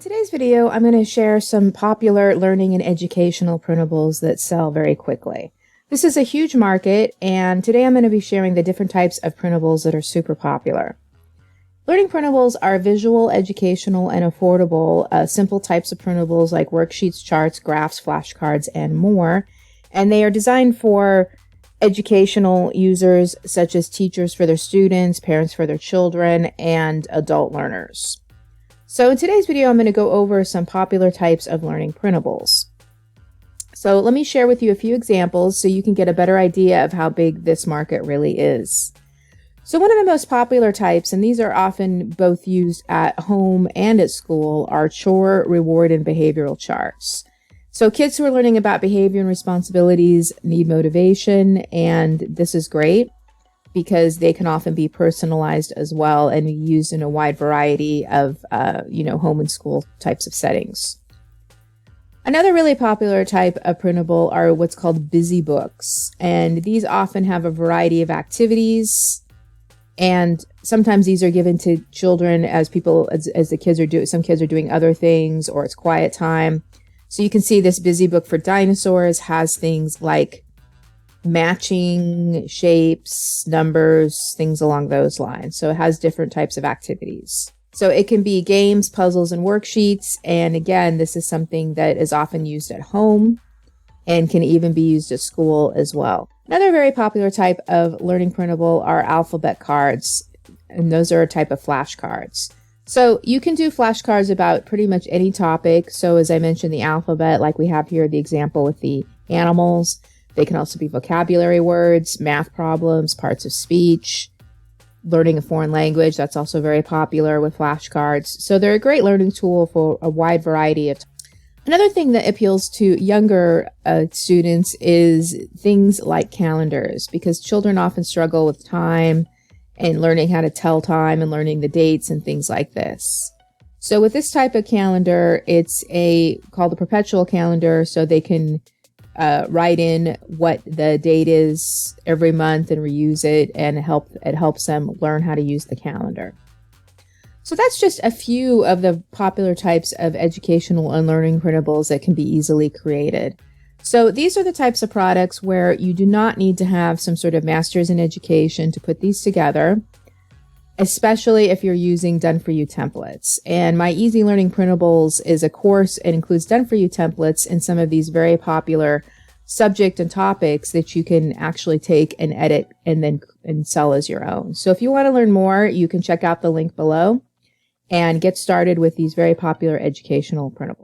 Today's video, I'm going to share some popular learning and educational printables that sell very quickly. This is a huge market, and today I'm going to be sharing the different types of printables that are super popular. Learning printables are visual, educational, and affordable, simple types of printables like worksheets, charts, graphs, flashcards, and more. And they are designed for educational users, such as teachers for their students, parents for their children, and adult learners. So in today's video, I'm going to go over some popular types of learning printables. So let me share with you a few examples so you can get a better idea of how big this market really is. So one of the most popular types, and these are often both used at home and at school, are chore, reward, and behavioral charts. So kids who are learning about behavior and responsibilities need motivation, and this is great because they can often be personalized as well and be used in a wide variety of, home and school types of settings. Another really popular type of printable are what's called busy books, and these often have a variety of activities, and sometimes these are given to children as the kids are doing. Some kids are doing other things, or it's quiet time. So you can see this busy book for dinosaurs has things like matching shapes, numbers, things along those lines. So it has different types of activities. So it can be games, puzzles, and worksheets. And again, this is something that is often used at home and can even be used at school as well. Another very popular type of learning printable are alphabet cards, and those are a type of flashcards. So you can do flashcards about pretty much any topic. So as I mentioned, the alphabet, like we have here, the example with the animals. They can also be vocabulary words, math problems, parts of speech, learning a foreign language. That's also very popular with flashcards. So they're a great learning tool for a wide variety of. Another thing that appeals to younger students is things like calendars, because children often struggle with time and learning how to tell time and learning the dates and things like this. So with this type of calendar, it's called a perpetual calendar, so they can write in what the date is every month and reuse it, and it helps them learn how to use the calendar. So that's just a few of the popular types of educational and learning printables that can be easily created. So these are the types of products where you do not need to have some sort of master's in education to put these together, especially if you're using done-for-you templates. And my Easy Learning Printables is a course. It includes done-for-you templates and some of these very popular subject and topics that you can actually take and edit and sell as your own. So if you want to learn more, you can check out the link below and get started with these very popular educational printables.